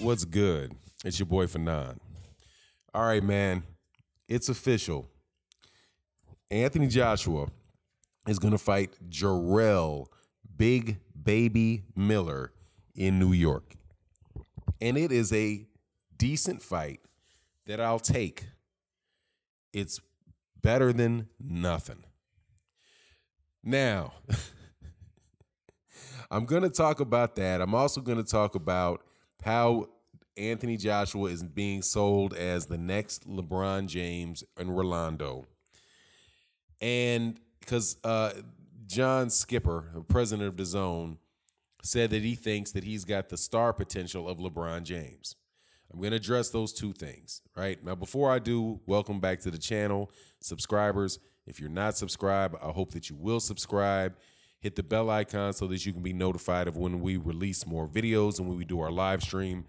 What's good? It's your boy Fanon. All right, man. It's official. Anthony Joshua is going to fight Jarrell Big Baby Miller in New York. And it is a decent fight that I'll take. It's better than nothing. Now, I'm going to talk about that. I'm also going to talk about how Anthony Joshua is being sold as the next LeBron James and Rolando. And because John Skipper, president of DAZN, said that he thinks that he's got the star potential of LeBron James. I'm going to address those two things, right? Now, before I do, welcome back to the channel. Subscribers, if you're not subscribed, I hope that you will subscribe. Hit the bell icon so that you can be notified of when we release more videos and when we do our live stream.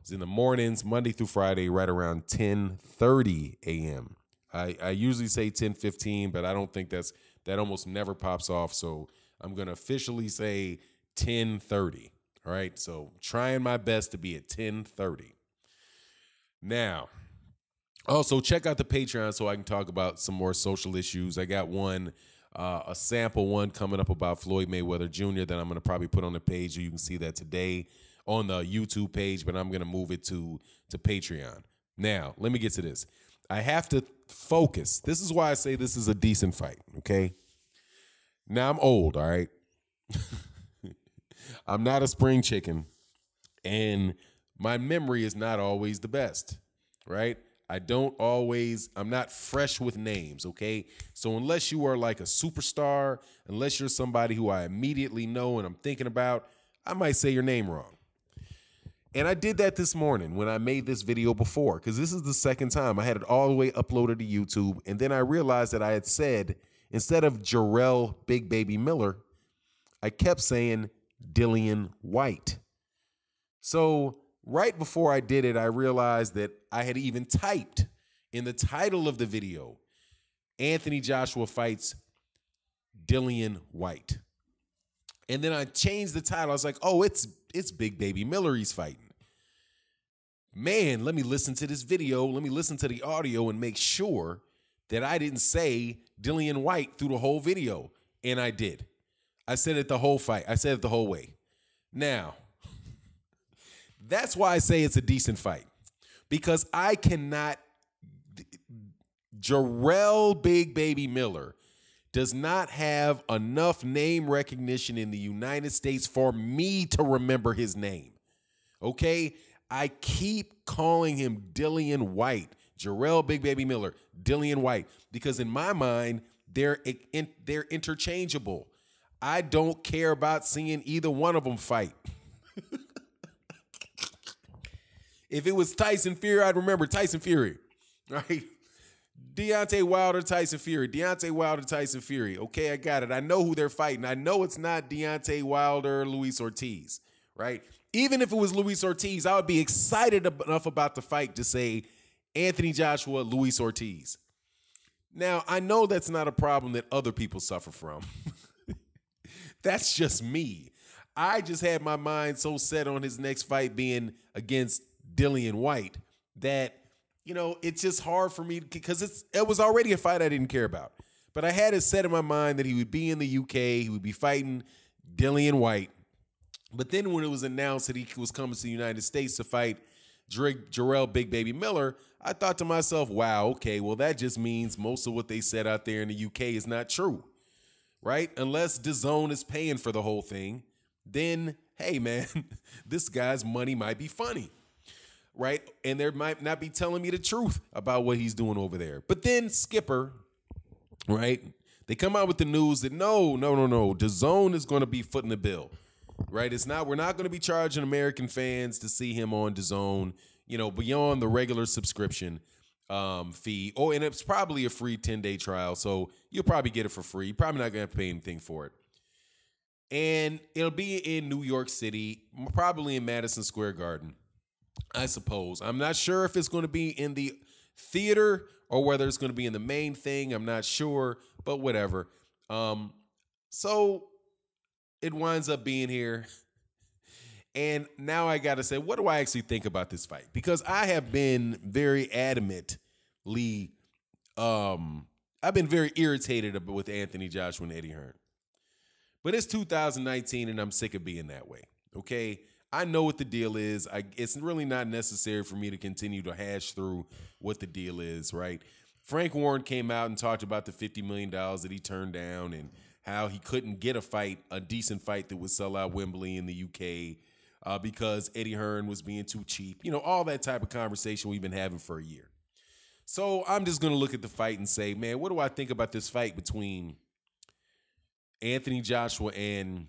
It's in the mornings, Monday through Friday, right around 10:30 a.m. I usually say 10:15, but I don't think that almost never pops off. So I'm going to officially say 10:30. All right. So trying my best to be at 10:30. Now, also check out the Patreon so I can talk about some more social issues. I got one, a sample one coming up about Floyd Mayweather Jr. that I'm going to probably put on the page. You can see that today on the YouTube page, but I'm going to move it to Patreon. Now, let me get to this. I have to focus. This is why I say this is a decent fight, okay? Now, I'm old, all right? I'm not a spring chicken, and my memory is not always the best, right? I'm not fresh with names, okay? So unless you are like a superstar, unless you're somebody who I immediately know and I'm thinking about, I might say your name wrong. And I did that this morning when I made this video before, because this is the second time. I had it all the way uploaded to YouTube, and then I realized that I had said, instead of Jarrell Big Baby Miller, I kept saying Dillion White. So right before I did it, I realized that I had even typed in the title of the video, Anthony Joshua fights Dillion White. And then I changed the title. I was like, oh, it's Big Baby Miller he's fighting. Man, let me listen to this video. Let me listen to the audio and make sure that I didn't say Dillion White through the whole video. And I did. I said it the whole fight. I said it the whole way. Now, that's why I say it's a decent fight. Because I cannot, Jarrell Big Baby Miller does not have enough name recognition in the United States for me to remember his name. Okay? I keep calling him Dillion White. Jarrell Big Baby Miller, Dillion White. Because in my mind, they're interchangeable. I don't care about seeing either one of them fight. If it was Tyson Fury, I'd remember Tyson Fury. Right? Deontay Wilder, Tyson Fury. Deontay Wilder, Tyson Fury. Okay, I got it. I know who they're fighting. I know it's not Deontay Wilder, Luis Ortiz, right? Even if it was Luis Ortiz, I would be excited enough about the fight to say Anthony Joshua, Luis Ortiz. Now, I know that's not a problem that other people suffer from. That's just me. I just had my mind so set on his next fight being against Dillion White that, you know, it's just hard for me because it was already a fight I didn't care about. But I had it set in my mind that he would be in the UK, he would be fighting Dillion White. But then when it was announced that he was coming to the United States to fight Jarrell Big Baby Miller, I thought to myself, wow, okay, well, that just means most of what they said out there in the UK is not true, right? Unless DAZN is paying for the whole thing, then, hey, man, this guy's money might be funny. Right? And they might not be telling me the truth about what he's doing over there. But then Skipper, right? They come out with the news that no. DAZN is going to be footing the bill. Right? We're not going to be charging American fans to see him on DAZN, you know, beyond the regular subscription fee. Oh, and it's probably a free 10-day trial. So you'll probably get it for free. You're probably not going to have to pay anything for it. And it'll be in New York City, probably in Madison Square Garden, I suppose. I'm not sure if it's going to be in the theater or whether it's going to be in the main thing. I'm not sure, but whatever. So it winds up being here. And now I got to say, what do I actually think about this fight? Because I have been very adamantly, I've been very irritated with Anthony Joshua and Eddie Hearn. But it's 2019 and I'm sick of being that way, okay? I know what the deal is. It's really not necessary for me to continue to hash through what the deal is, right? Frank Warren came out and talked about the $50 million that he turned down and how he couldn't get a decent fight that would sell out Wembley in the UK because Eddie Hearn was being too cheap. You know, all that type of conversation we've been having for a year. So I'm just going to look at the fight and say, man, what do I think about this fight between Anthony Joshua and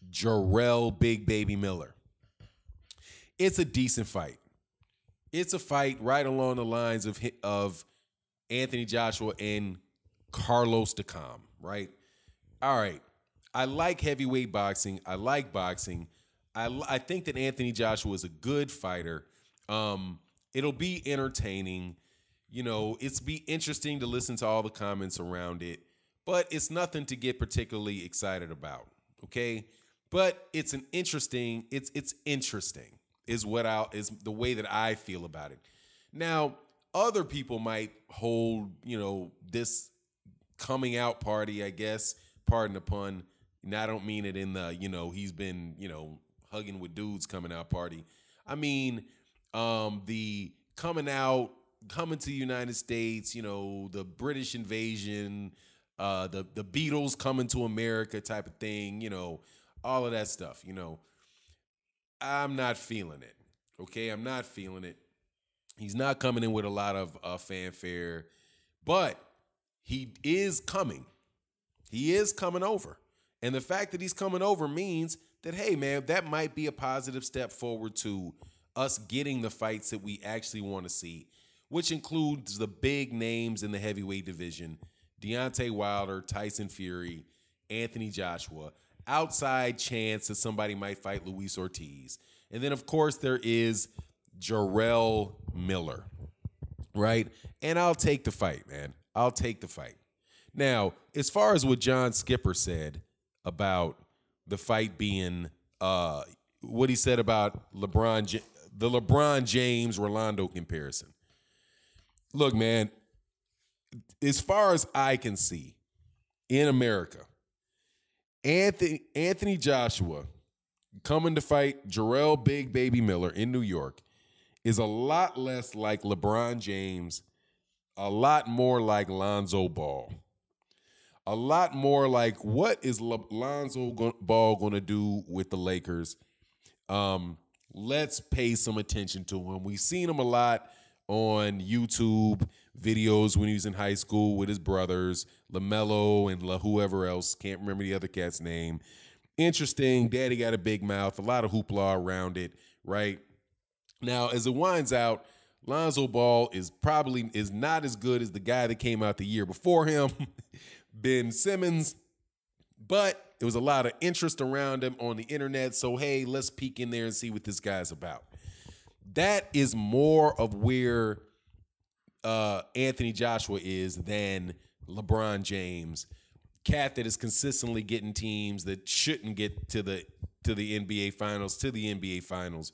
Jarrell Big Baby Miller? It's a decent fight. It's a fight right along the lines of Anthony Joshua and Carlos Takam, right? All right. I like heavyweight boxing. I like boxing. I think that Anthony Joshua is a good fighter. It'll be entertaining. You know, it's be interesting to listen to all the comments around it, but it's nothing to get particularly excited about, okay? But it's interesting is the way that I feel about it. Now, other people might hold, you know, this coming out party, I guess, pardon the pun. And I don't mean it in the, you know, he's been, you know, hugging with dudes coming out party. I mean, the coming to the United States, you know, the British invasion, the Beatles coming to America type of thing, you know, all of that stuff, you know. I'm not feeling it, okay? I'm not feeling it. He's not coming in with a lot of fanfare, but he is coming. He is coming over. And the fact that he's coming over means that, hey, man, that might be a positive step forward to us getting the fights that we actually want to see, which includes the big names in the heavyweight division, Deontay Wilder, Tyson Fury, Anthony Joshua, outside chance that somebody might fight Luis Ortiz. And then, of course, there is Jarrell Miller, right? And I'll take the fight, man. I'll take the fight. Now, as far as what John Skipper said about the fight being what he said about the LeBron James Rolando comparison. Look, man, as far as I can see in America, Anthony Joshua coming to fight Jarrell Big Baby Miller in New York is a lot less like LeBron James, a lot more like Lonzo Ball. A lot more like, what is Lonzo Ball going to do with the Lakers? Let's pay some attention to him. We've seen him a lot on YouTube videos when he was in high school with his brothers, LaMelo and whoever else. Can't remember the other cat's name. Interesting. Daddy got a big mouth. A lot of hoopla around it, right? Now, as it winds out, Lonzo Ball is not as good as the guy that came out the year before him, Ben Simmons, but there was a lot of interest around him on the internet. So, hey, let's peek in there and see what this guy's about. That is more of where Anthony Joshua is than LeBron James, cat that is consistently getting teams that shouldn't get to the NBA Finals,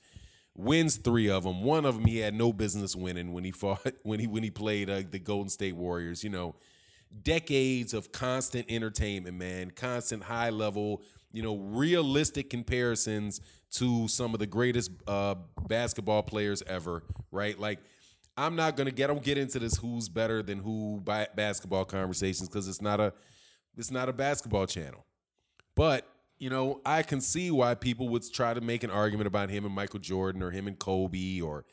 wins 3 of them. One of them he had no business winning when he played the Golden State Warriors. You know, decades of constant entertainment, man, constant high level, you know, realistic comparisons to some of the greatest basketball players ever, right? Like, I don't get into this who's better than who basketball conversations because it's not a basketball channel. But, you know, I can see why people would try to make an argument about him and Michael Jordan or him and Kobe or,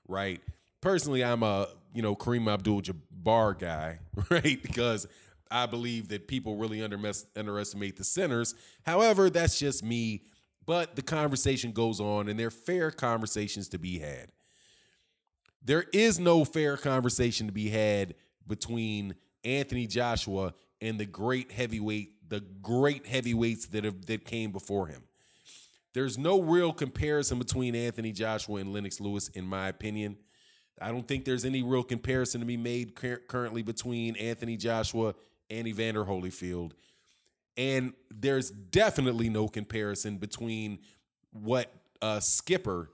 right? Personally, I'm a, you know, Kareem Abdul-Jabbar guy, right? Because I believe that people really underestimate the centers. However, that's just me. But the conversation goes on, and there are fair conversations to be had. There is no fair conversation to be had between Anthony Joshua and the great heavyweights that came before him. There's no real comparison between Anthony Joshua and Lennox Lewis, in my opinion. I don't think there's any real comparison to be made currently between Anthony Joshua and Evander Holyfield. And there's definitely no comparison between what Skipper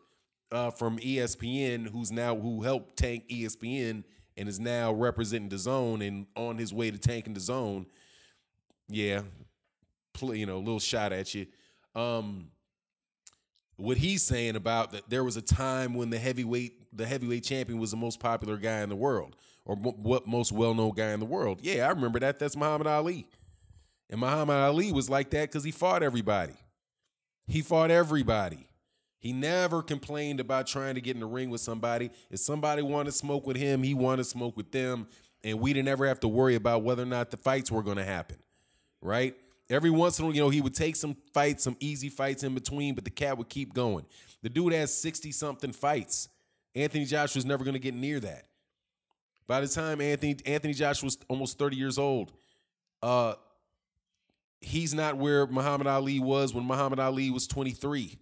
from ESPN, who helped tank ESPN and is now representing the Zone and on his way to tanking the Zone. Yeah, a little shot at you. What he's saying about that there was a time when the heavyweight champion was the most popular guy in the world, or what most well-known guy in the world. Yeah, I remember that. That's Muhammad Ali. And Muhammad Ali was like that because he fought everybody. He fought everybody. He never complained about trying to get in the ring with somebody. If somebody wanted to smoke with him, he wanted to smoke with them. And we didn't ever have to worry about whether or not the fights were going to happen, right? Every once in a while, he would take some fights, some easy fights in between, but the cat would keep going. The dude has 60-something fights. Anthony Joshua's never going to get near that. By the time Anthony Joshua was almost 30 years old, he's not where Muhammad Ali was when Muhammad Ali was 23.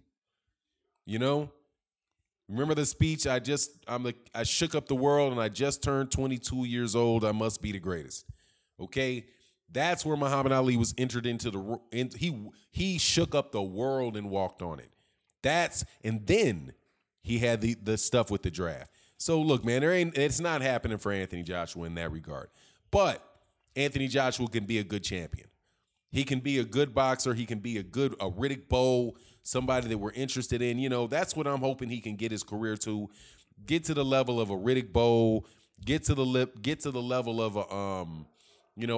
Remember the speech? I shook up the world and I just turned 22 years old. I must be the greatest. Okay, that's where Muhammad Ali was entered into he shook up the world and walked on it. And then he had the stuff with the draft. So look, man, it's not happening for Anthony Joshua in that regard. But Anthony Joshua can be a good champion. He can be a good boxer. He can be a Riddick Bowe, somebody that we're interested in. That's what I'm hoping he can get his career to. Get to the level of a Riddick Bowe. Get to the level of a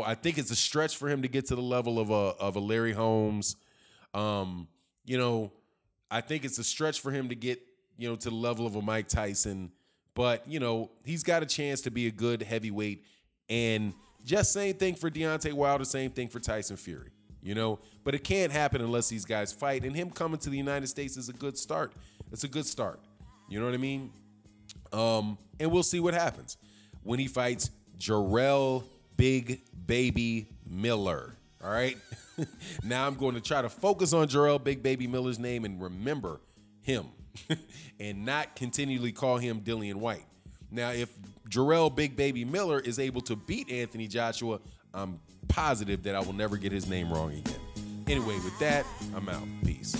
I think it's a stretch for him to get to the level of a Larry Holmes. I think it's a stretch for him to get to the level of a Mike Tyson. But he's got a chance to be a good heavyweight. And just same thing for Deontay Wilder, same thing for Tyson Fury. But it can't happen unless these guys fight. And him coming to the United States is a good start. It's a good start. You know what I mean? And we'll see what happens when he fights Jarrell Big Baby Miller. All right? Now I'm going to try to focus on Jarrell Big Baby Miller's name and remember him and not continually call him Dillion White. Now, if Jarrell Big Baby Miller is able to beat Anthony Joshua, I'm positive that I will never get his name wrong again. Anyway, with that, I'm out. Peace.